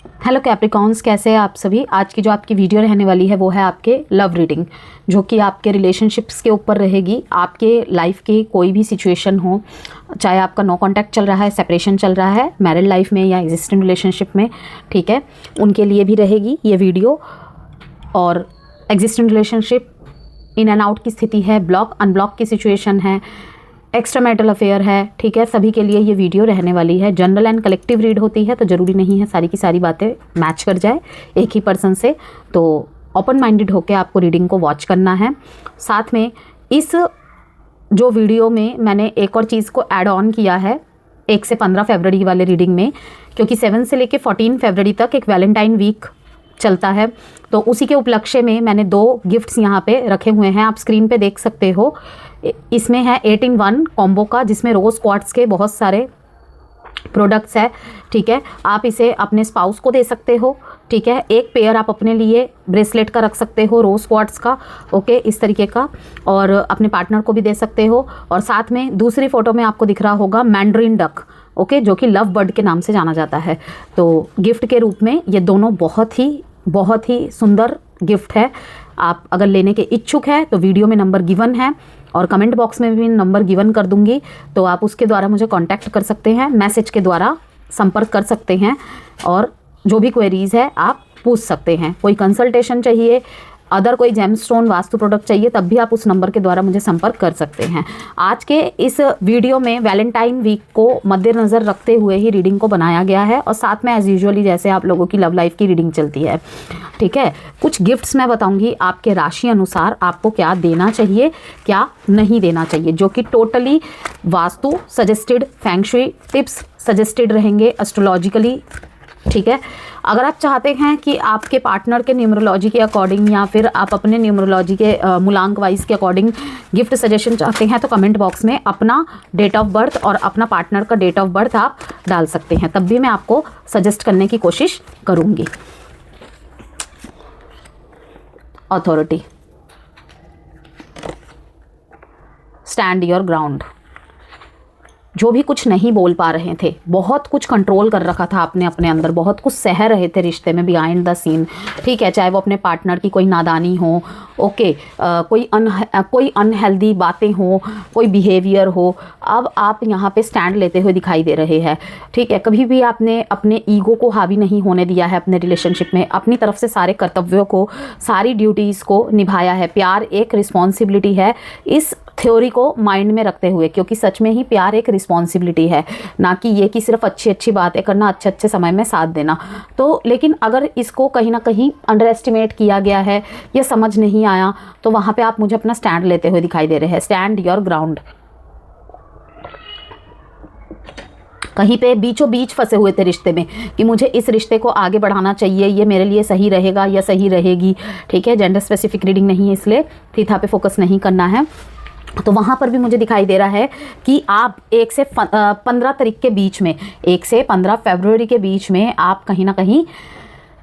Hello Capricorns, कैसे हैं आप सभी। आज की जो आपकी वीडियो रहने वाली है वो है आपके लव रीडिंग, जो कि आपके रिलेशनशिप्स के ऊपर रहेगी। आपके लाइफ की कोई भी सिचुएशन हो, चाहे आपका नो कांटेक्ट चल रहा है, सेपरेशन चल रहा है, मैरिड लाइफ में या एग्जिस्टिंग रिलेशनशिप में, ठीक है, उनके लिए भी रहेगी ये वीडियो। और existing relationship in and out की स्थिति है, ब्लॉक अनब्लॉक की सिचुएशन है, एक्स्ट्रा मैरिटल अफेयर है, ठीक है, सभी के लिए ये वीडियो रहने वाली है। जनरल एंड कलेक्टिव रीड होती है, तो ज़रूरी नहीं है सारी की सारी बातें मैच कर जाए एक ही पर्सन से। तो ओपन माइंडेड होकर आपको रीडिंग को वॉच करना है। साथ में इस जो वीडियो में मैंने एक और चीज़ को ऐड ऑन किया है 1 से 15 फरवरी वाले रीडिंग में, क्योंकि 7 से लेकर 14 फरवरी तक एक वैलेंटाइन वीक चलता है। तो उसी के उपलक्ष्य में मैंने 2 गिफ्ट्स यहाँ पे रखे हुए हैं, आप स्क्रीन पे देख सकते हो। इसमें है 8 in 1 कॉम्बो का, जिसमें रोज़ क्वार्ट्स के बहुत सारे प्रोडक्ट्स है, ठीक है। आप इसे अपने स्पाउस को दे सकते हो, ठीक है। एक पेयर आप अपने लिए ब्रेसलेट का रख सकते हो, रोज़ क्वार्ट्स का, ओके, इस तरीके का, और अपने पार्टनर को भी दे सकते हो। और साथ में दूसरी फ़ोटो में आपको दिख रहा होगा मैंड्रीन डक, ओके, जो कि लव बर्ड के नाम से जाना जाता है। तो गिफ्ट के रूप में ये दोनों बहुत ही सुंदर गिफ्ट है। आप अगर लेने के इच्छुक है तो वीडियो में नंबर गिवन है और कमेंट बॉक्स में भी नंबर गिवन कर दूंगी, तो आप उसके द्वारा मुझे कांटेक्ट कर सकते हैं, मैसेज के द्वारा संपर्क कर सकते हैं और जो भी क्वेरीज़ है आप पूछ सकते हैं। कोई कंसल्टेशन चाहिए, अदर कोई जेमस्टोन वास्तु प्रोडक्ट चाहिए, तब भी आप उस नंबर के द्वारा मुझे संपर्क कर सकते हैं। आज के इस वीडियो में वैलेंटाइन वीक को मद्देनज़र रखते हुए ही रीडिंग को बनाया गया है, और साथ में एज़ यूजुअली जैसे आप लोगों की लव लाइफ की रीडिंग चलती है, ठीक है। कुछ गिफ्ट्स मैं बताऊंगी आपके राशि अनुसार आपको क्या देना चाहिए, क्या नहीं देना चाहिए, जो कि totally vastu suggested, feng shui tips suggested रहेंगे एस्ट्रोलॉजिकली, ठीक है। अगर आप चाहते हैं कि आपके पार्टनर के न्यूमरोलॉजी के अकॉर्डिंग या फिर आप अपने न्यूमरोलॉजी के मूलांक वाइज के अकॉर्डिंग गिफ्ट सजेशन चाहते हैं, तो कमेंट बॉक्स में अपना डेट ऑफ बर्थ और अपना पार्टनर का डेट ऑफ बर्थ आप डाल सकते हैं, तब भी मैं आपको सजेस्ट करने की कोशिश करूँगी। Authority, stand your ground. जो भी कुछ नहीं बोल पा रहे थे, बहुत कुछ कंट्रोल कर रखा था आपने अपने अंदर, बहुत कुछ सह रहे थे रिश्ते में बिहाइंड द सीन, ठीक है, चाहे वो अपने पार्टनर की कोई नादानी हो, ओके, कोई अनहेल्दी बातें हो, कोई बिहेवियर हो, अब आप यहाँ पे स्टैंड लेते हुए दिखाई दे रहे हैं, ठीक है। कभी भी आपने अपने ईगो को हावी नहीं होने दिया है अपने रिलेशनशिप में, अपनी तरफ से सारे कर्तव्यों को, सारी ड्यूटीज़ को निभाया है। प्यार एक रिस्पॉन्सिबिलिटी है, इस थ्योरी को माइंड में रखते हुए, क्योंकि सच में ही प्यार एक रिस्पॉन्सिबिलिटी है, ना कि ये कि सिर्फ अच्छी अच्छी बातें करना, अच्छे अच्छे समय में साथ देना। तो लेकिन अगर इसको कहीं ना कहीं अंडर एस्टिमेट किया गया है या समझ नहीं आया, तो वहाँ पे आप मुझे अपना स्टैंड लेते हुए दिखाई दे रहे हैं। Stand your ground. कहीं पे बीचों बीच फंसे हुए थे रिश्ते में कि मुझे इस रिश्ते को आगे बढ़ाना चाहिए, ये मेरे लिए सही रहेगा या सही रहेगी, ठीक है। जेंडर स्पेसिफिक रीडिंग नहीं है, इसलिए थीथा पे फोकस नहीं करना है। तो वहाँ पर भी मुझे दिखाई दे रहा है कि आप 1 से 15 तारीख के बीच में, 1 से 15 फरवरी के बीच में आप कहीं ना कहीं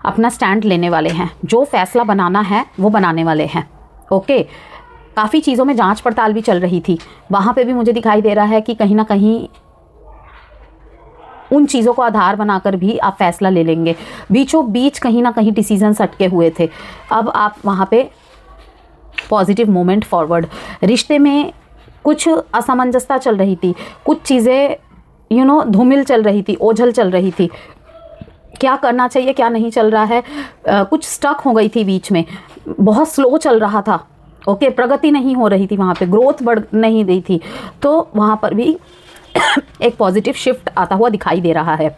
अपना स्टैंड लेने वाले हैं। जो फैसला बनाना है वो बनाने वाले हैं, ओके। काफ़ी चीज़ों में जांच पड़ताल भी चल रही थी, वहाँ पे भी मुझे दिखाई दे रहा है कि कहीं ना कहीं उन चीज़ों को आधार बनाकर भी आप फैसला ले लेंगे। बीचों बीच कहीं ना कहीं डिसीजंस अटके हुए थे, अब आप वहाँ पे पॉजिटिव मूवमेंट फॉरवर्ड। रिश्ते में कुछ असमंजसता चल रही थी, कुछ चीज़ें धूमिल चल रही थी, ओझल चल रही थी, क्या करना चाहिए क्या नहीं चल रहा है, कुछ स्टक हो गई थी बीच में, बहुत स्लो चल रहा था, ओके, प्रगति नहीं हो रही थी, वहाँ पे ग्रोथ बढ़ नहीं रही थी। तो वहाँ पर भी एक पॉजिटिव शिफ्ट आता हुआ दिखाई दे रहा है,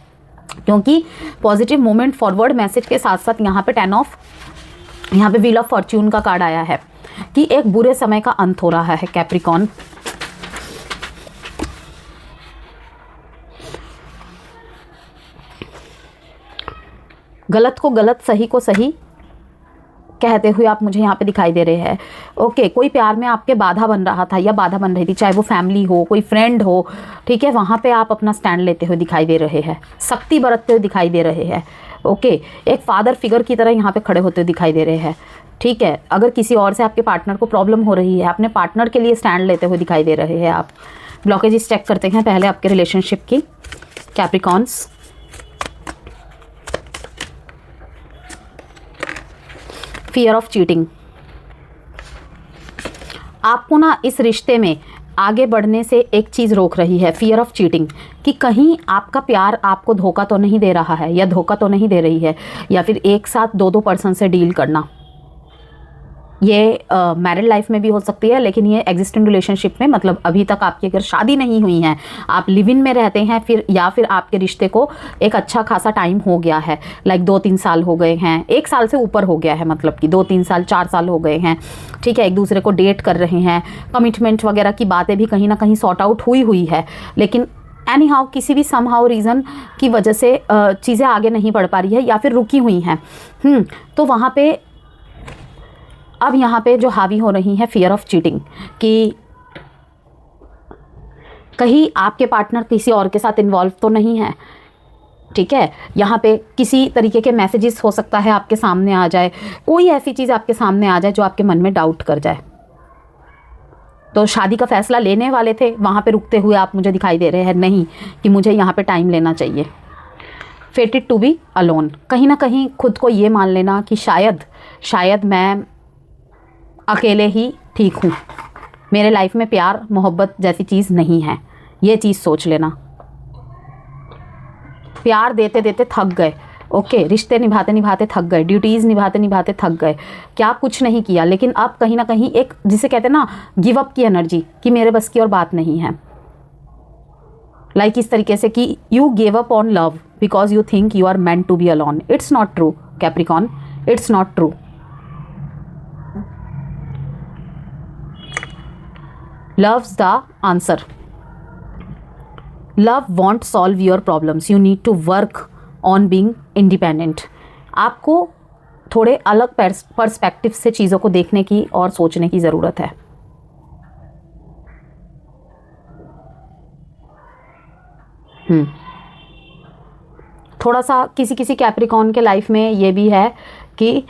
क्योंकि पॉजिटिव मूवमेंट फॉरवर्ड मैसेज के साथ साथ यहाँ पे 10 ऑफ, यहाँ पे व्हील ऑफ फॉर्च्यून का कार्ड आया है कि एक बुरे समय का अंत हो रहा है कैप्रिकॉन। गलत को गलत, सही को सही कहते हुए आप मुझे यहाँ पे दिखाई दे रहे हैं, ओके। कोई प्यार में आपके बाधा बन रहा था या बाधा बन रही थी, चाहे वो फैमिली हो, कोई फ्रेंड हो, ठीक है, वहाँ पे आप अपना स्टैंड लेते हुए दिखाई दे रहे हैं, सख्ती बरतते हुए दिखाई दे रहे हैं, ओके। एक फादर फिगर की तरह यहाँ पे खड़े होते हुए दिखाई दे रहे हैं, ठीक है। अगर किसी और से आपके पार्टनर को प्रॉब्लम हो रही है, अपने पार्टनर के लिए स्टैंड लेते हुए दिखाई दे रहे हैं आप। ब्लॉकेजेस चेक करते हैं पहले आपके रिलेशनशिप की कैप्रिकॉन्स। Fear of cheating. आपको ना इस रिश्ते में आगे बढ़ने से एक चीज़ रोक रही है, फियर ऑफ चीटिंग, कि कहीं आपका प्यार आपको धोखा तो नहीं दे रहा है या धोखा तो नहीं दे रही है, या फिर एक साथ दो पर्सन से डील करना। ये मैरिड लाइफ में भी हो सकती है, लेकिन ये एग्जिस्टिंग रिलेशनशिप में, मतलब अभी तक आपकी अगर शादी नहीं हुई है, आप लिव इन में रहते हैं, फिर या फिर आपके रिश्ते को एक अच्छा खासा टाइम हो गया है, लाइक 2-3 साल हो गए हैं, 1 साल से ऊपर हो गया है, मतलब कि 2-3 साल 4 साल हो गए हैं, ठीक है, एक दूसरे को डेट कर रहे हैं, कमिटमेंट वगैरह की बातें भी कहीं ना कहीं सॉर्ट आउट हुई है, लेकिन एनी हाउ किसी भी समहाउ रीज़न की वजह से चीज़ें आगे नहीं बढ़ पा रही है या फिर रुकी हुई हैं। तो वहाँ पे अब यहाँ पे जो हावी हो रही है फियर ऑफ चीटिंग, कि कहीं आपके पार्टनर किसी और के साथ इन्वॉल्व तो नहीं है, ठीक है। यहाँ पे किसी तरीके के मैसेजेस हो सकता है आपके सामने आ जाए, कोई ऐसी चीज़ आपके सामने आ जाए जो आपके मन में डाउट कर जाए। तो शादी का फैसला लेने वाले थे, वहाँ पे रुकते हुए आप मुझे दिखाई दे रहे हैं नहीं, कि मुझे यहाँ पे टाइम लेना चाहिए। फेटेड टू बी अलोन, कहीं ना कहीं खुद को ये मान लेना कि शायद मैं अकेले ही ठीक हूँ, मेरे लाइफ में प्यार मोहब्बत जैसी चीज़ नहीं है, ये चीज़ सोच लेना। प्यार देते देते थक गए, ओके, रिश्ते निभाते निभाते थक गए, ड्यूटीज़ निभाते निभाते थक गए, क्या कुछ नहीं किया, लेकिन अब कहीं ना कहीं एक, जिसे कहते हैं ना, गिव अप की एनर्जी, कि मेरे बस की और बात नहीं है, लाइक इस तरीके से कि you give up on love because you think you are meant to be alone. It's not true Capricorn, it's not true. Love's the answer. Love won't solve your problems. You need to work on being independent. आपको थोड़े अलग perspective से चीज़ों को देखने की और सोचने की ज़रूरत है। थोड़ा सा किसी कैप्रिकॉन के लाइफ में ये भी है कि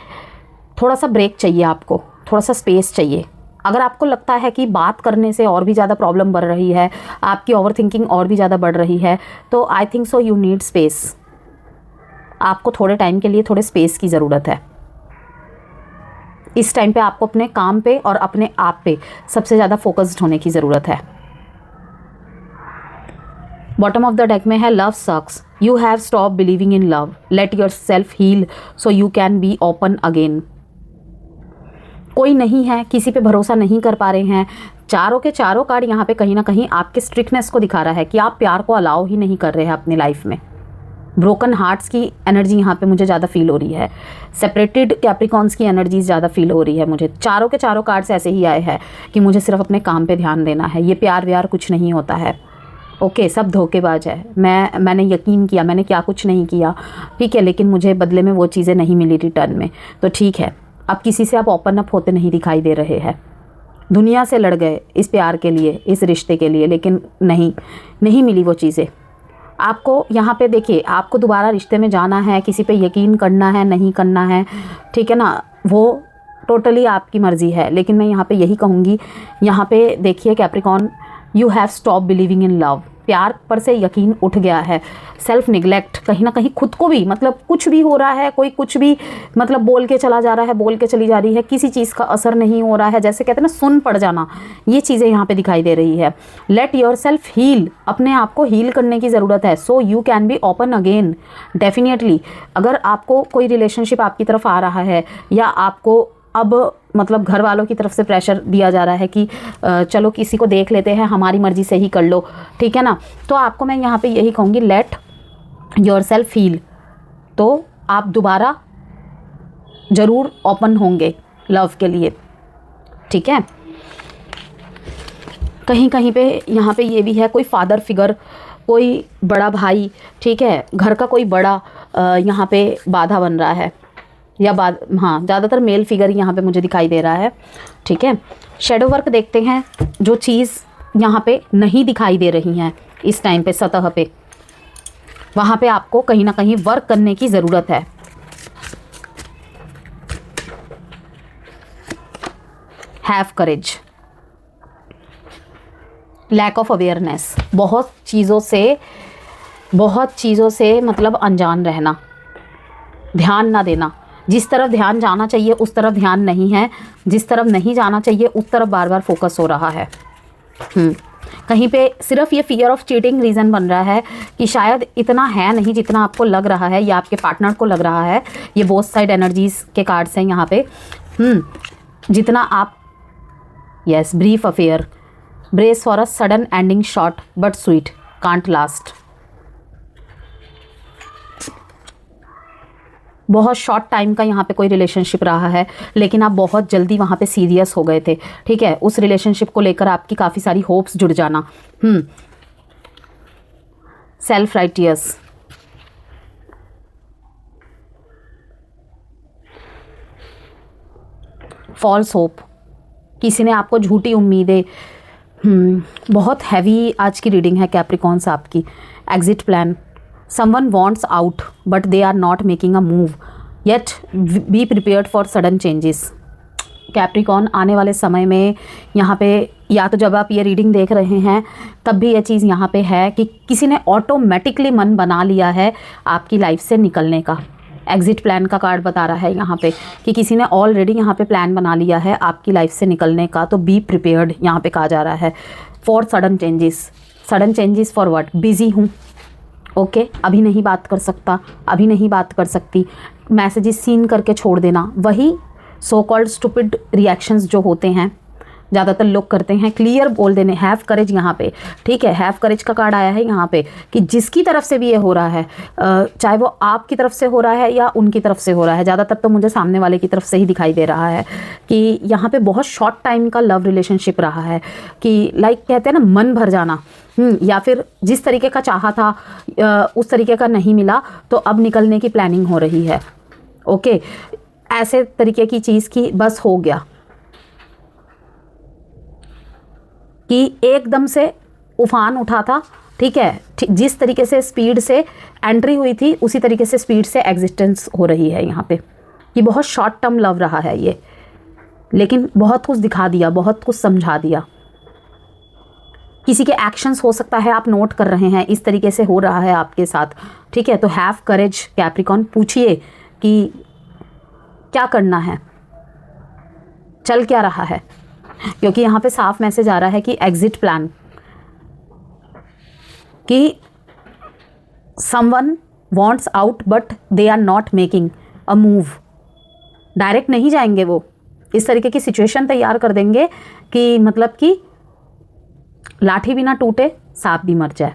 थोड़ा सा ब्रेक चाहिए आपको, थोड़ा सा स्पेस चाहिए। अगर आपको लगता है कि बात करने से और भी ज़्यादा प्रॉब्लम बढ़ रही है, आपकी ओवर थिंकिंग और भी ज़्यादा बढ़ रही है, तो I think so you need space. आपको थोड़े टाइम के लिए थोड़े स्पेस की ज़रूरत है। इस टाइम पे आपको अपने काम पे और अपने आप पे सबसे ज़्यादा फोकस्ड होने की ज़रूरत है। बॉटम ऑफ द डेक में है love sucks, you have stop believing in love, let yourself heal so you can be open again. कोई नहीं है, किसी पे भरोसा नहीं कर पा रहे हैं। चारों के चारों कार्ड यहाँ पे कहीं ना कहीं आपके स्ट्रिक्टनेस को दिखा रहा है कि आप प्यार को अलाउ ही नहीं कर रहे हैं अपनी लाइफ में। ब्रोकन हार्ट्स की एनर्जी यहाँ पे मुझे ज़्यादा फील हो रही है, सेपरेटेड कैप्रिकॉन्स की एनर्जी ज़्यादा फील हो रही है मुझे। चारों के चारों कार्ड्स ऐसे ही आए हैं कि मुझे सिर्फ अपने काम पे ध्यान देना है, ये प्यार व्यार कुछ नहीं होता है, ओके, सब धोखेबाज है। मैंने यकीन किया, मैंने क्या कुछ नहीं किया, ठीक है, लेकिन मुझे बदले में वो चीज़ें नहीं मिली रिटर्न में, तो ठीक है। अब किसी से आप ओपन अप होते नहीं दिखाई दे रहे हैं, दुनिया से लड़ गए इस प्यार के लिए, इस रिश्ते के लिए, लेकिन नहीं मिली वो चीज़ें आपको। यहाँ पे देखिए, आपको दोबारा रिश्ते में जाना है, किसी पे यकीन करना है नहीं करना है, ठीक है ना, वो टोटली आपकी मर्ज़ी है। लेकिन मैं यहाँ पे यही कहूँगी, यहाँ पे देखिए Capricorn, you have stop believing in love, प्यार पर से यकीन उठ गया है। सेल्फ निगलेक्ट, कहीं ना कहीं खुद को भी, मतलब कुछ भी हो रहा है, कोई कुछ भी मतलब बोल के चला जा रहा है, बोल के चली जा रही है, किसी चीज़ का असर नहीं हो रहा है, जैसे कहते हैं ना सुन पड़ जाना, ये चीज़ें यहाँ पे दिखाई दे रही है। लेट योर सेल्फ हील, अपने आप को हील करने की ज़रूरत है, सो you can be open again. Definitely अगर आपको कोई रिलेशनशिप आपकी तरफ आ रहा है, या आपको अब मतलब घर वालों की तरफ से प्रेशर दिया जा रहा है कि चलो किसी को देख लेते हैं, हमारी मर्ज़ी से ही कर लो, ठीक है ना, तो आपको मैं यहाँ पे यही कहूँगी, लेट योर सेल्फ हील। तो आप दोबारा ज़रूर ओपन होंगे लव के लिए, ठीक है। कहीं कहीं पे यहाँ पे ये भी है, कोई फादर फिगर, कोई बड़ा भाई, ठीक है, घर का कोई बड़ा यहाँ पे बाधा बन रहा है, या हाँ, ज़्यादातर मेल फिगर यहाँ पे मुझे दिखाई दे रहा है, ठीक है। शेडो वर्क देखते हैं, जो चीज़ यहाँ पे नहीं दिखाई दे रही हैं इस टाइम पे सतह पे, वहाँ पे आपको कहीं ना कहीं वर्क करने की ज़रूरत है। Have courage, lack of awareness, बहुत चीज़ों से मतलब अनजान रहना, ध्यान ना देना, जिस तरफ ध्यान जाना चाहिए उस तरफ ध्यान नहीं है, जिस तरफ नहीं जाना चाहिए उस तरफ बार बार फोकस हो रहा है। कहीं पे सिर्फ ये फियर ऑफ चीटिंग रीज़न बन रहा है कि शायद इतना है नहीं जितना आपको लग रहा है या आपके पार्टनर को लग रहा है। ये बोथ साइड एनर्जीज के कार्ड्स हैं यहाँ पे। जितना आप, yes, brief affair, brace for a sudden ending, short but sweet, can't last. बहुत शॉर्ट टाइम का यहाँ पे कोई रिलेशनशिप रहा है, लेकिन आप बहुत जल्दी वहाँ पे सीरियस हो गए थे, ठीक है। उस रिलेशनशिप को लेकर आपकी काफ़ी सारी होप्स जुड़ जाना। सेल्फ राइटियस, फॉल्स होप, किसी ने आपको झूठी उम्मीदें, बहुत हैवी आज की रीडिंग है कैप्रिकॉन्स आपकी। Exit plan, someone wants out but they are not making a move yet, be prepared for sudden changes। Capricorn, आने वाले समय में यहाँ पे, या तो जब आप ये रीडिंग देख रहे हैं तब भी ये चीज़ यहाँ पे है कि किसी ने ऑटोमेटिकली मन बना लिया है आपकी लाइफ से निकलने का। एग्जिट प्लान का कार्ड बता रहा है यहाँ पे कि किसी ने ऑलरेडी यहाँ पे प्लान बना लिया है आपकी लाइफ से निकलने का। तो बी प्रिपेयर्ड यहाँ पे कहा जा रहा है for sudden changes. Sudden changes for what? Busy हूँ, ओके, अभी नहीं बात कर सकता, अभी नहीं बात कर सकती, मैसेजेस सीन करके छोड़ देना। वही सो कॉल्ड स्टूपिड रिएक्शंस जो होते हैं ज़्यादातर लोग करते हैं। क्लियर बोल देने, हैव करेज यहाँ पे, ठीक है। हैव करेज का कार्ड आया है यहाँ पे कि जिसकी तरफ से भी ये हो रहा है, चाहे वो आपकी तरफ से हो रहा है या उनकी तरफ से हो रहा है, ज़्यादातर तो मुझे सामने वाले की तरफ से ही दिखाई दे रहा है कि यहाँ पे बहुत शॉर्ट टाइम का लव रिलेशनशिप रहा है कि लाइक कहते हैं ना, मन भर जाना। या फिर जिस तरीके का चाहा था उस तरीके का नहीं मिला, तो अब निकलने की प्लानिंग हो रही है, ओके। ऐसे तरीके की चीज़ की बस हो गया कि एकदम से उफान उठा था, ठीक है। जिस तरीके से स्पीड से एंट्री हुई थी उसी तरीके से स्पीड से एग्जिस्टेंस हो रही है यहाँ पे। ये बहुत शॉर्ट टर्म लव रहा है ये, लेकिन बहुत कुछ दिखा दिया, बहुत कुछ समझा दिया। किसी के एक्शंस हो सकता है आप नोट कर रहे हैं, इस तरीके से हो रहा है आपके साथ, ठीक है। तो हैव करेज कैप्रिकॉन, पूछिए कि क्या करना है, चल क्या रहा है, क्योंकि यहाँ पे साफ मैसेज आ रहा है कि एग्जिट प्लान, कि someone wants out but they are not making a move. Direct नहीं जाएंगे वो, इस तरीके की सिचुएशन तैयार कर देंगे कि मतलब कि लाठी भी ना टूटे, सांप भी मर जाए।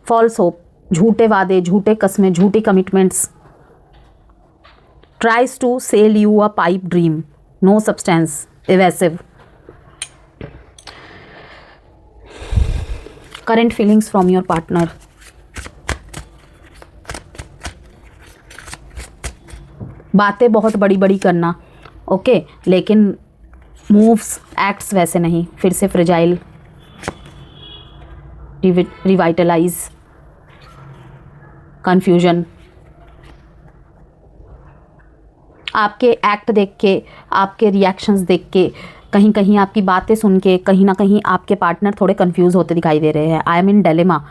फॉल्स होप, झूठे वादे, झूठे कस्में, झूठी commitments. Tries to sell you a pipe dream, no substance, evasive। current feelings from your partner। बातें बहुत बड़ी बड़ी करना, ओके, लेकिन मूव्स, एक्ट्स वैसे नहीं। फिर से फ्रेजाइल, रिवाइटलाइज, कंफ्यूजन। आपके एक्ट देख के, आपके रिएक्शंस देख के, कहीं कहीं आपकी बातें सुन के, कहीं ना कहीं आपके पार्टनर थोड़े कंफ्यूज होते दिखाई दे रहे हैं। आई एम इन डिलेमा,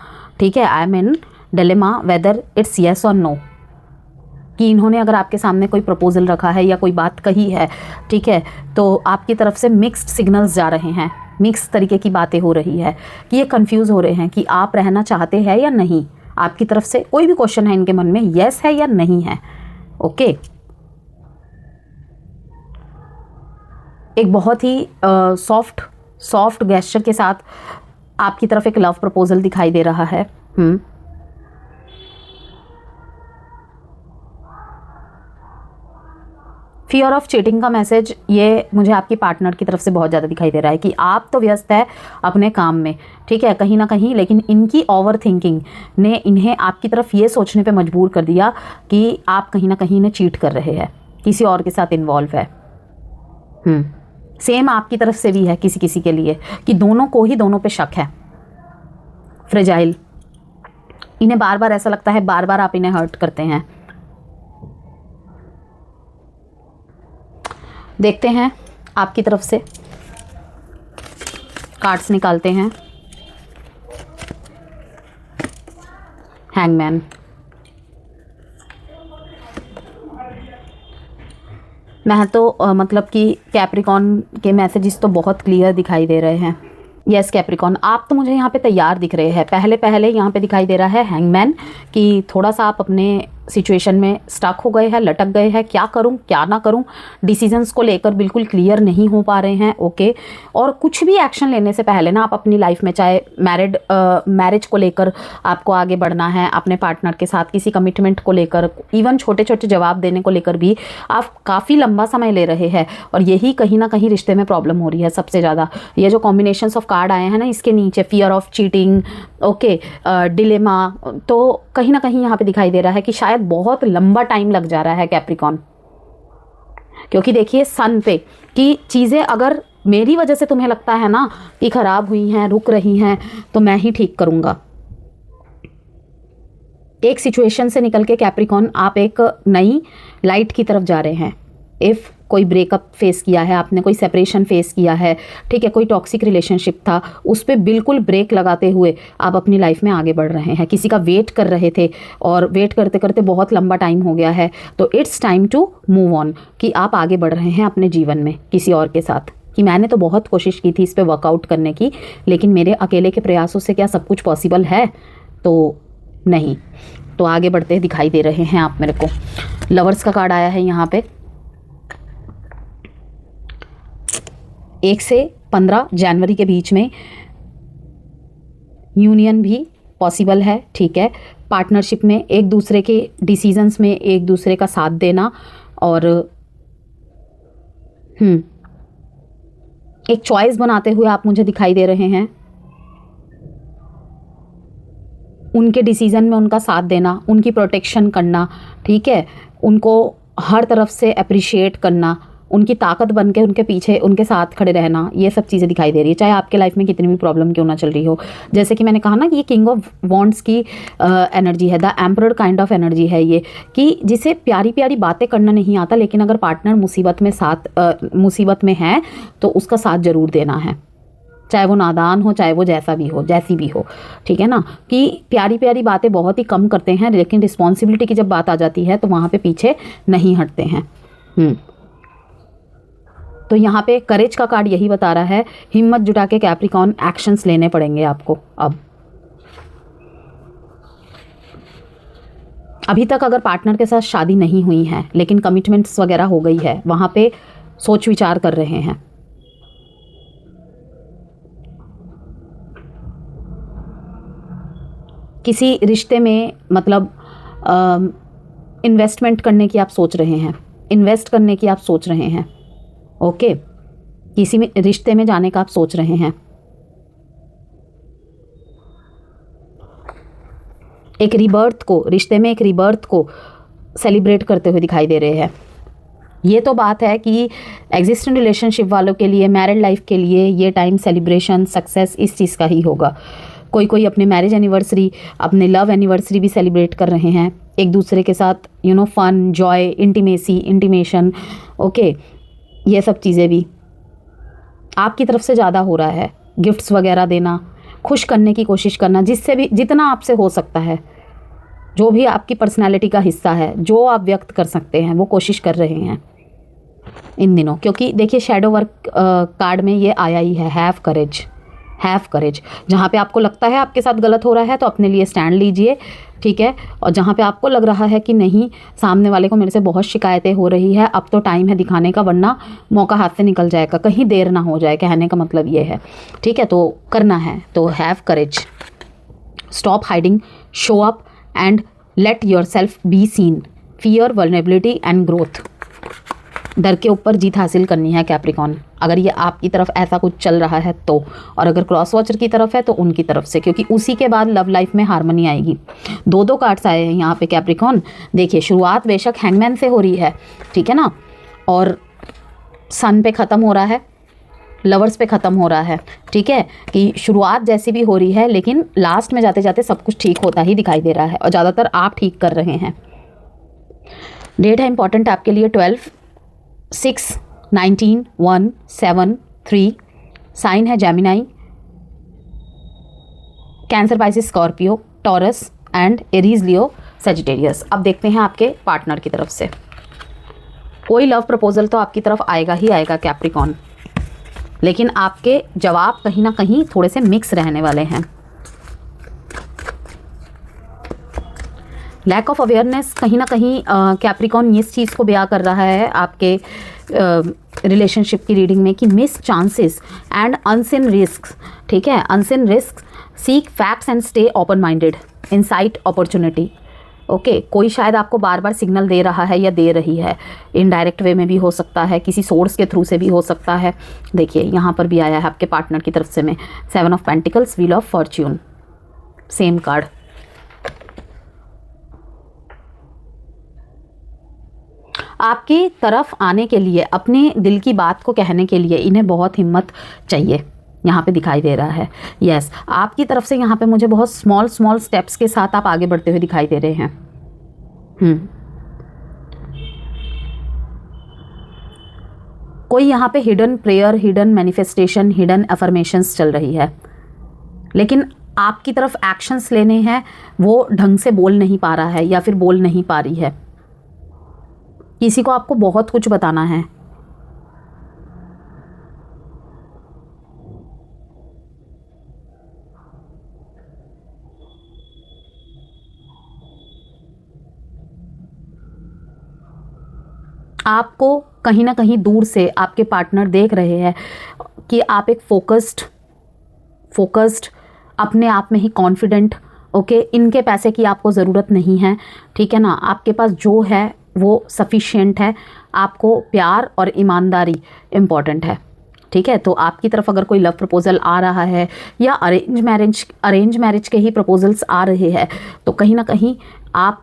ठीक है। I am in dilemma whether it's yes और नो, कि इन्होंने अगर आपके सामने कोई प्रपोजल रखा है या कोई बात कही है, ठीक है, तो आपकी तरफ से मिक्स्ड सिग्नल्स जा रहे हैं, मिक्स तरीके की बातें हो रही है कि ये कंफ्यूज हो रहे हैं कि आप रहना चाहते हैं या नहीं। आपकी तरफ से कोई भी क्वेश्चन है इनके मन में, येस है या नहीं है, ओके। एक बहुत ही सॉफ्ट गेस्चर के साथ आपकी तरफ एक लव प्रपोजल दिखाई दे रहा है। फियर ऑफ चीटिंग का मैसेज ये मुझे आपकी पार्टनर की तरफ से बहुत ज़्यादा दिखाई दे रहा है कि आप तो व्यस्त है अपने काम में, ठीक है, कहीं ना कहीं, लेकिन इनकी ओवर थिंकिंग ने इन्हें आपकी तरफ ये सोचने पे मजबूर कर दिया कि आप कहीं ना कहीं इन्हें चीट कर रहे हैं, किसी और के साथ इन्वॉल्व है। सेम आपकी तरफ से भी है किसी किसी के लिए कि दोनों को ही दोनों पे शक है। फ्रेजाइल, इन्हें बार बार ऐसा लगता है, बार बार आप इन्हें हर्ट करते हैं। देखते हैं आपकी तरफ से, कार्ड्स निकालते हैं। हैंगमैन, मैं तो मतलब कि कैप्रिकॉन के मैसेजेस तो बहुत क्लियर दिखाई दे रहे हैं। यस कैप्रिकॉन, आप तो मुझे यहाँ पे तैयार दिख रहे हैं। पहले पहले यहाँ पे दिखाई दे रहा है हैंगमैन कि थोड़ा सा आप अपने सिचुएशन में स्टक हो गए हैं, लटक गए हैं, क्या करूं क्या ना करूं, डिसीजंस को लेकर बिल्कुल क्लियर नहीं हो पा रहे हैं। ओके, और कुछ भी एक्शन लेने से पहले ना आप अपनी लाइफ में, चाहे मैरिज को लेकर आपको आगे बढ़ना है, अपने पार्टनर के साथ किसी कमिटमेंट को लेकर, इवन छोटे छोटे जवाब देने को लेकर भी आप काफ़ी लंबा समय ले रहे हैं, और यही कहीं ना कहीं रिश्ते में प्रॉब्लम हो रही है सबसे ज़्यादा। ये जो कॉम्बिनेशंस ऑफ कार्ड आए हैं ना, इसके नीचे fear of cheating, okay, dilemma, तो कहीं ना कहीं यहाँ पे दिखाई दे रहा है कि शायद बहुत लंबा टाइम लग जा रहा है कैप्रिकॉन। क्योंकि देखिए सन पे कि चीज़ें अगर मेरी वजह से तुम्हें लगता है ना कि खराब हुई हैं, रुक रही हैं, तो मैं ही ठीक करूँगा। एक सिचुएशन से निकल के कैप्रिकॉन आप एक नई लाइट की तरफ जा रहे हैं। इफ़ कोई ब्रेकअप फेस किया है आपने, कोई सेपरेशन फेस किया है, ठीक है, कोई टॉक्सिक रिलेशनशिप था, उस पर बिल्कुल ब्रेक लगाते हुए आप अपनी लाइफ में आगे बढ़ रहे हैं। किसी का वेट कर रहे थे और वेट करते करते बहुत लंबा टाइम हो गया है, तो it's time to move on, कि आप आगे बढ़ रहे हैं अपने जीवन में किसी और के साथ। कि मैंने तो बहुत कोशिश की थी इस पर वर्कआउट करने की, लेकिन मेरे अकेले के प्रयासों से क्या सब कुछ पॉसिबल है? तो नहीं। तो आगे बढ़ते दिखाई दे रहे हैं आप मेरे को। लवर्स का कार्ड आया है यहाँ पे। 1 से 15 जनवरी के बीच में यूनियन भी पॉसिबल है, ठीक है। पार्टनरशिप में एक दूसरे के डिसीजंस में एक दूसरे का साथ देना, और एक चॉइस बनाते हुए आप मुझे दिखाई दे रहे हैं। उनके डिसीज़न में उनका साथ देना, उनकी प्रोटेक्शन करना, ठीक है, उनको हर तरफ से अप्रिशिएट करना, उनकी ताकत बन के उनके पीछे उनके साथ खड़े रहना, ये सब चीज़ें दिखाई दे रही है, चाहे आपके लाइफ में कितनी भी प्रॉब्लम क्यों ना चल रही हो। जैसे कि मैंने कहा ना कि ये किंग ऑफ वॉन्ड्स की एनर्जी है, the emperor kind of energy है ये, कि जिसे प्यारी प्यारी बातें करना नहीं आता, लेकिन अगर पार्टनर मुसीबत में है तो उसका साथ ज़रूर देना है, चाहे वो नादान हो, चाहे वो जैसा भी हो, जैसी भी हो, ठीक है ना। कि प्यारी प्यारी बातें बहुत ही कम करते हैं, लेकिन रिस्पॉन्सिबिलिटी की जब बात आ जाती है तो वहाँ पे पीछे नहीं हटते हैं। तो यहाँ पे करेज का कार्ड यही बता रहा है, हिम्मत जुटा के कैप्रिकॉन एक्शंस लेने पड़ेंगे आपको। अब अभी तक अगर पार्टनर के साथ शादी नहीं हुई है लेकिन कमिटमेंट्स वगैरह हो गई है, वहाँ पे सोच विचार कर रहे हैं। किसी रिश्ते में मतलब इन्वेस्टमेंट करने की आप सोच रहे हैं, इन्वेस्ट करने की आप सोच रहे हैं, ओके, किसी में रिश्ते में जाने का आप सोच रहे हैं। एक रिबर्थ को, रिश्ते में एक रिबर्थ को सेलिब्रेट करते हुए दिखाई दे रहे हैं। ये तो बात है कि एग्जिस्टिंग रिलेशनशिप वालों के लिए, मैरिड लाइफ के लिए ये टाइम सेलिब्रेशन, सक्सेस इस चीज़ का ही होगा। कोई कोई अपने मैरिज एनिवर्सरी, अपने लव एनिवर्सरी भी सेलिब्रेट कर रहे हैं एक दूसरे के साथ, fun, joy, intimacy, intimation, okay, ये सब चीज़ें भी आपकी तरफ से ज़्यादा हो रहा है। गिफ्ट्स वगैरह देना, खुश करने की कोशिश करना, जिससे भी जितना आपसे हो सकता है, जो भी आपकी पर्सनैलिटी का हिस्सा है, जो आप व्यक्त कर सकते हैं, वो कोशिश कर रहे हैं इन दिनों। क्योंकि देखिए शैडो वर्क कार्ड में ये आया ही है, हैव करेज। जहाँ पे आपको लगता है आपके साथ गलत हो रहा है तो अपने लिए स्टैंड लीजिए, ठीक है। और जहाँ पे आपको लग रहा है कि नहीं, सामने वाले को मेरे से बहुत शिकायतें हो रही है, अब तो टाइम है दिखाने का, वरना मौका हाथ से निकल जाएगा, कहीं देर ना हो जाए, कहने का मतलब ये है, ठीक है। तो करना है तो have courage, stop hiding, show up and let your self be seen, fear, vulnerability and growth. डर के ऊपर जीत हासिल करनी है कैप्रिकॉन, अगर ये आपकी तरफ ऐसा कुछ चल रहा है तो, और अगर क्रॉस वॉचर की तरफ है तो उनकी तरफ से, क्योंकि उसी के बाद लव लाइफ में हार्मनी आएगी। दो कार्ड्स आए हैं यहाँ पे कैप्रिकॉन। देखिए शुरुआत बेशक हैंगमैन से हो रही है, ठीक है ना, और सन पे ख़त्म हो रहा है, लवर्स पे ख़त्म हो रहा है, ठीक है, कि शुरुआत जैसी भी हो रही है लेकिन लास्ट में जाते जाते सब कुछ ठीक होता ही दिखाई दे रहा है, और ज़्यादातर आप ठीक कर रहे हैं। डेट है इंपॉर्टेंट आपके लिए, 12, 6, 19, 1, 7, 3। साइन है Gemini, cancer, Pisces, Scorpio, taurus and Aries, Leo, Sagittarius. अब देखते हैं आपके पार्टनर की तरफ से। कोई लव प्रपोजल तो आपकी तरफ आएगा ही आएगा कैप्रिकॉर्न, लेकिन आपके जवाब कहीं ना कहीं थोड़े से मिक्स रहने वाले हैं। लैक ऑफ अवेयरनेस कहीं ना कहीं कैप्रिकॉर्न इस चीज़ को बयां कर रहा है आपके रिलेशनशिप की रीडिंग में कि miss chances and unseen risk, ठीक है, unseen risk, seek facts and stay open minded, insight opportunity. Okay, कोई शायद आपको बार बार सिग्नल दे रहा है या दे रही है, इनडायरेक्ट वे में भी हो सकता है, किसी सोर्स के थ्रू से भी हो सकता है। देखिए यहाँ पर भी आया है आपके पार्टनर की तरफ से में 7 of pentacles, wheel of Fortune, same card. आपकी तरफ आने के लिए, अपने दिल की बात को कहने के लिए इन्हें बहुत हिम्मत चाहिए, यहाँ पे दिखाई दे रहा है। यस, आपकी तरफ से यहाँ पे मुझे बहुत स्मॉल स्टेप्स के साथ आप आगे बढ़ते हुए दिखाई दे रहे हैं। कोई यहाँ पे hidden prayer, hidden manifestation, hidden affirmations चल रही है, लेकिन आपकी तरफ एक्शंस लेने हैं, वो ढंग से बोल नहीं पा रहा है या फिर बोल नहीं पा रही है। किसी को आपको बहुत कुछ बताना है। आपको कहीं ना कहीं दूर से आपके पार्टनर देख रहे हैं कि आप एक फोकस्ड अपने आप में ही कॉन्फिडेंट, ओके, इनके पैसे की आपको ज़रूरत नहीं है, ठीक है ना, आपके पास जो है वो सफिशिएंट है, आपको प्यार और ईमानदारी इम्पॉर्टेंट है, ठीक है। तो आपकी तरफ अगर कोई लव प्रपोजल आ रहा है या अरेंज मैरिज के ही प्रपोजल्स आ रहे हैं, तो कहीं ना कहीं आप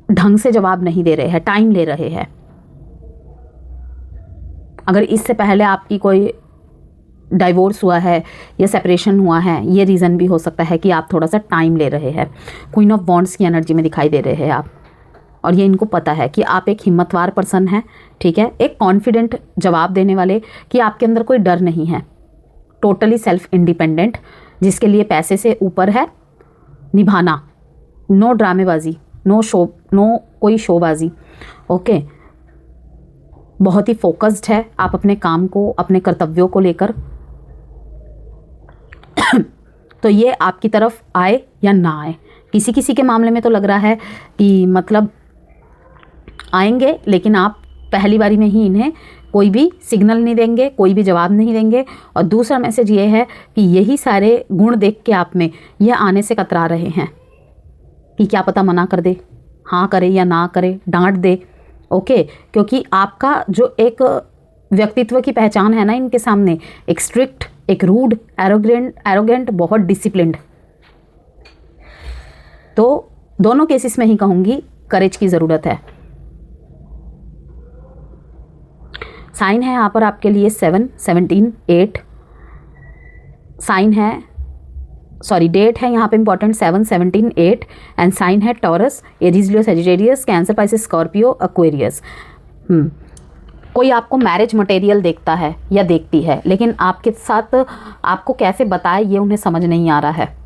ढंग से जवाब नहीं दे रहे हैं, टाइम ले रहे हैं। अगर इससे पहले आपकी कोई डाइवोर्स हुआ है या सेपरेशन हुआ है, ये रीज़न भी हो सकता है कि आप थोड़ा सा टाइम ले रहे हैं। क्वीन ऑफ वॉन्ड्स की एनर्जी में दिखाई दे रहे हैं आप, और ये इनको पता है कि आप एक हिम्मतवार पर्सन हैं, ठीक है, एक कॉन्फिडेंट जवाब देने वाले, कि आपके अंदर कोई डर नहीं है, टोटली सेल्फ इंडिपेंडेंट, जिसके लिए पैसे से ऊपर है निभाना, नो ड्रामेबाजी, नो कोई शोबाजी। ओके, बहुत ही फोकस्ड है आप अपने काम को, अपने कर्तव्यों को लेकर। तो ये आपकी तरफ आए या ना आए, किसी किसी के मामले में तो लग रहा है कि मतलब आएंगे, लेकिन आप पहली बारी में ही इन्हें कोई भी सिग्नल नहीं देंगे, कोई भी जवाब नहीं देंगे। और दूसरा मैसेज ये है कि यही सारे गुण देख के आप में यह आने से कतरा रहे हैं कि क्या पता मना कर दे, हाँ करे या ना करे, डांट दे। ओके, क्योंकि आपका जो एक व्यक्तित्व की पहचान है ना इनके सामने, एक स्ट्रिक्ट, एक रूड, एरोगेंट, बहुत डिसिप्लिन्ड। तो दोनों केसेस में ही कहूँगी करेज की ज़रूरत है। साइन है यहाँ पर आपके लिए 7, 17, 8। साइन है, सॉरी, डेट है यहाँ पे इंपॉर्टेंट 7, 17, 8 एंड साइन है Taurus, Aries, Leo, Sagittarius, Cancer, Pisces, Scorpio, Aquarius. कोई आपको मैरिज मटेरियल देखता है या देखती है, लेकिन आपके साथ आपको कैसे बताए ये उन्हें समझ नहीं आ रहा है।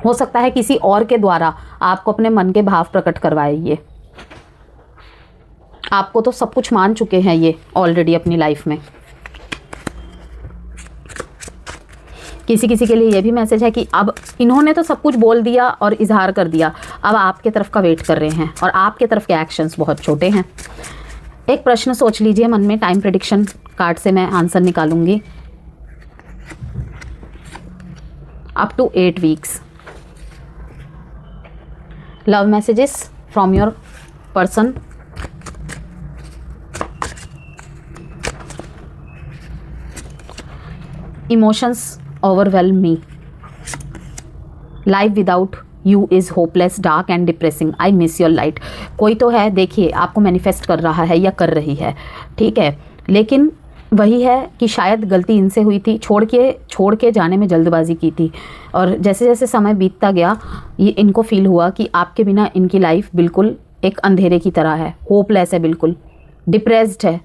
हो सकता है किसी और के द्वारा आपको अपने मन के भाव प्रकट करवाए। ये आपको तो सब कुछ मान चुके हैं ये ऑलरेडी अपनी लाइफ में। किसी किसी के लिए ये भी मैसेज है कि अब इन्होंने तो सब कुछ बोल दिया और इजहार कर दिया, अब आपके तरफ का वेट कर रहे हैं, और आपके तरफ के एक्शंस बहुत छोटे हैं। एक प्रश्न सोच लीजिए मन में, टाइम प्रेडिक्शन कार्ड से मैं आंसर निकालूंगी। Up to 8 weeks love messages from your person. Emotions overwhelm me. Life without you is hopeless, dark and depressing. I miss your light. कोई तो है, देखिए आपको मैनिफेस्ट कर रहा है या कर रही है, ठीक है, लेकिन वही है कि शायद गलती इनसे हुई थी, छोड़ के जाने में जल्दबाजी की थी, और जैसे जैसे समय बीतता गया ये इनको फील हुआ कि आपके बिना इनकी लाइफ बिल्कुल एक अंधेरे की तरह है, होपलेस है, बिल्कुल डिप्रेस्ड है।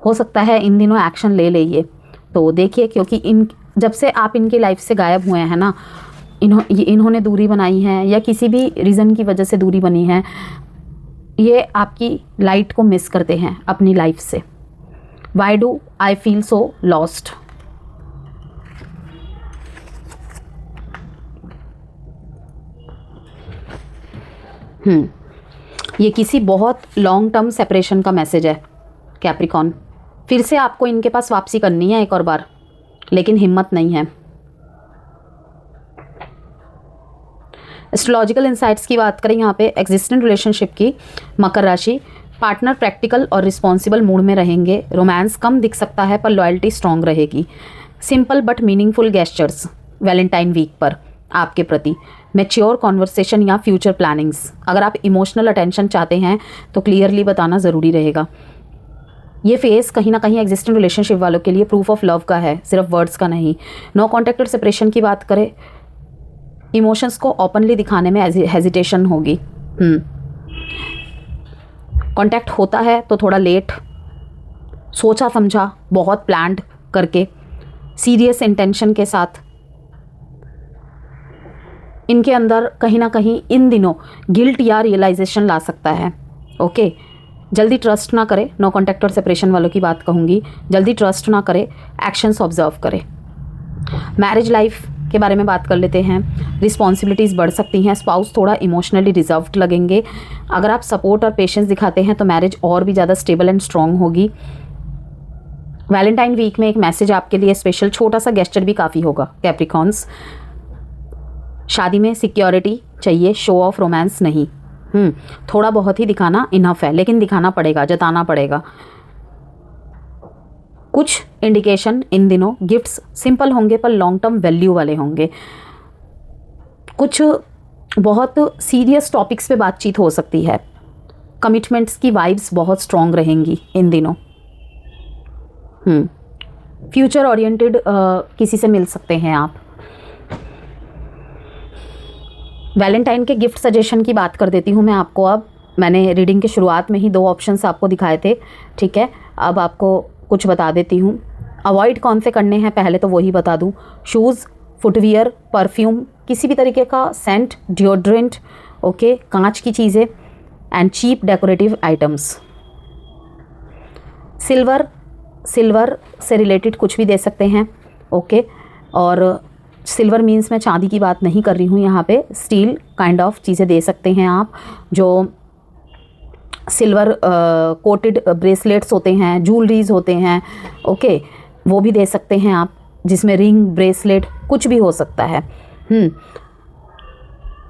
हो सकता है इन दिनों एक्शन ले ये। तो देखिए, क्योंकि जब से आप इनकी लाइफ से गायब हुए हैं ना, इन्होंने दूरी बनाई है या किसी भी रीज़न की वजह से दूरी बनी है, ये आपकी लाइट को मिस करते हैं अपनी लाइफ से। Why do I feel so lost. ये किसी बहुत लॉन्ग टर्म सेपरेशन का मैसेज है कैप्रिकॉर्न। फिर से आपको इनके पास वापसी करनी है एक और बार, लेकिन हिम्मत नहीं है। एस्ट्रोलॉजिकल इंसाइट्स की बात करें यहाँ पे एग्जिस्टेंट रिलेशनशिप की, मकर राशि, पार्टनर प्रैक्टिकल और रिस्पॉन्सिबल मूड में रहेंगे। रोमांस कम दिख सकता है पर लॉयल्टी स्ट्रांग रहेगी। Simple but meaningful gestures Valentine week पर आपके प्रति। मैच्योर कॉन्वर्सेशन या फ्यूचर प्लानिंग्स। अगर आप इमोशनल अटेंशन चाहते हैं तो क्लियरली बताना ज़रूरी रहेगा। ये फेस कहीं ना कहीं एग्जिस्टेंट रिलेशनशिप वालों के लिए प्रूफ ऑफ लव का है, सिर्फ वर्ड्स का नहीं। नो कॉन्टैक्ट और सेपरेशन की बात करें, इमोशंस को ओपनली दिखाने में हेजिटेशन होगी। कॉन्टैक्ट होता है तो थोड़ा लेट, सोचा समझा, बहुत प्लान्ड करके, सीरियस इंटेंशन के साथ। इनके अंदर कहीं ना कहीं इन दिनों गिल्ट या रियलाइजेशन ला सकता है। ओके, जल्दी ट्रस्ट ना करें। नो कॉन्टैक्ट और सेपरेशन वालों की बात कहूँगी, जल्दी ट्रस्ट ना करें, एक्शंस ऑब्जर्व करें। मैरिज लाइफ के बारे में बात कर लेते हैं। रिस्पॉन्सिबिलिटीज़ बढ़ सकती हैं, स्पाउस थोड़ा इमोशनली रिजर्व्ड लगेंगे। अगर आप सपोर्ट और पेशेंस दिखाते हैं तो मैरिज और भी ज़्यादा स्टेबल एंड स्ट्रॉन्ग होगी। वैलेंटाइन वीक में एक मैसेज आपके लिए स्पेशल, छोटा सा गेस्चर भी काफ़ी होगा कैप्रिकॉर्न्स। शादी में सिक्योरिटी चाहिए, शो ऑफ रोमांस नहीं। थोड़ा बहुत ही दिखाना इनफ है, लेकिन दिखाना पड़ेगा, जताना पड़ेगा। कुछ इंडिकेशन इन दिनों गिफ्ट्स सिंपल होंगे पर लॉन्ग टर्म वैल्यू वाले होंगे। कुछ बहुत सीरियस टॉपिक्स पे बातचीत हो सकती है। कमिटमेंट्स की वाइब्स बहुत स्ट्रॉन्ग रहेंगी इन दिनों। फ्यूचर ओरिएंटेड किसी से मिल सकते हैं आप। वैलेंटाइन के गिफ्ट सजेशन की बात कर देती हूँ मैं आपको। अब मैंने रीडिंग के शुरुआत में ही 2 ऑप्शंस आपको दिखाए थे, ठीक है। अब आपको कुछ बता देती हूँ। अवॉइड कौन से करने हैं पहले तो वही बता दूँ। शूज़, फुटवियर, परफ्यूम, किसी भी तरीके का सेंट, डिओड्रेंट, ओके, कांच की चीज़ें and cheap decorative items. Silver से रिलेटेड कुछ भी दे सकते हैं, ओके। और सिल्वर मीन्स मैं चांदी की बात नहीं कर रही हूँ यहाँ पे, स्टील काइंड ऑफ चीज़ें दे सकते हैं आप। जो सिल्वर कोटेड ब्रेसलेट्स होते हैं, ज्वेलरीज होते हैं, ओके, वो भी दे सकते हैं आप, जिसमें रिंग, ब्रेसलेट कुछ भी हो सकता है।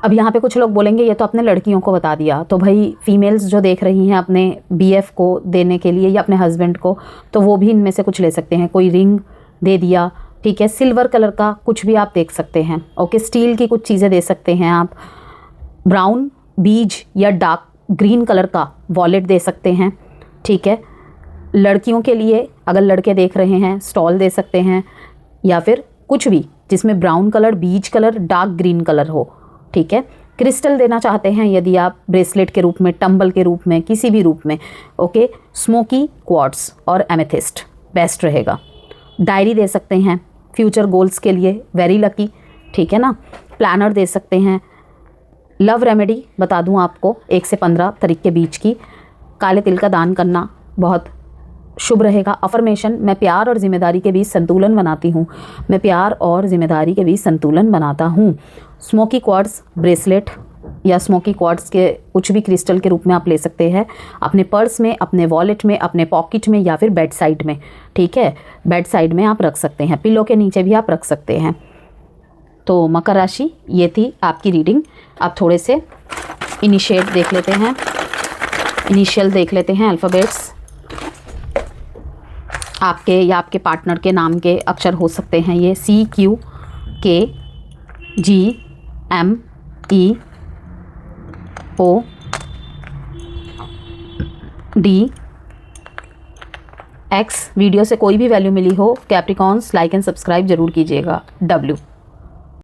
अब यहाँ पे कुछ लोग बोलेंगे ये तो अपने लड़कियों को बता दिया, तो भाई फीमेल्स जो देख रही हैं अपने बीएफ को देने के लिए या अपने हस्बैंड को, तो वो भी इनमें से कुछ ले सकते हैं। कोई रिंग दे दिया, ठीक है, सिल्वर कलर का कुछ भी आप देख सकते हैं, ओके। स्टील की कुछ चीज़ें दे सकते हैं आप। ब्राउन, बीज या डार्क ग्रीन कलर का वॉलेट दे सकते हैं, ठीक है। लड़कियों के लिए अगर लड़के देख रहे हैं स्टॉल दे सकते हैं, या फिर कुछ भी जिसमें ब्राउन कलर, बीज कलर, डार्क ग्रीन कलर हो, ठीक है। क्रिस्टल देना चाहते हैं यदि आप, ब्रेसलेट के रूप में, टंबल के रूप में, किसी भी रूप में, ओके। स्मोकी क्वार्ट्स और एमेथिस्ट बेस्ट रहेगा। डायरी दे सकते हैं फ्यूचर गोल्स के लिए, वेरी लकी, ठीक है ना। प्लानर दे सकते हैं। लव रेमेडी बता दूं आपको, 1 से 15 तारीख के बीच की, काले तिल का दान करना बहुत शुभ रहेगा। अफर्मेशन, मैं प्यार और जिम्मेदारी के बीच संतुलन बनाती हूँ, मैं प्यार और जिम्मेदारी के बीच संतुलन बनाता हूँ। स्मोकी क्वार्ट्स ब्रेसलेट या स्मोकी क्वार्ट्स के कुछ भी क्रिस्टल के रूप में आप ले सकते हैं, अपने पर्स में, अपने वॉलेट में, अपने पॉकेट में, या फिर बेड साइड में, ठीक है। बेड साइड में आप रख सकते हैं, पिलो के नीचे भी आप रख सकते हैं। तो मकर राशि, ये थी आपकी रीडिंग। आप थोड़े से इनिशिएट देख लेते हैं, इनिशियल देख लेते हैं, अल्फ़ाबेट्स। आपके या आपके पार्टनर के नाम के अक्षर हो सकते हैं ये, CQ, K, G, M, E, O, D, X। Video से कोई भी वैल्यू मिली हो कैप्रिकॉर्न्स, लाइक एंड सब्सक्राइब जरूर कीजिएगा। W।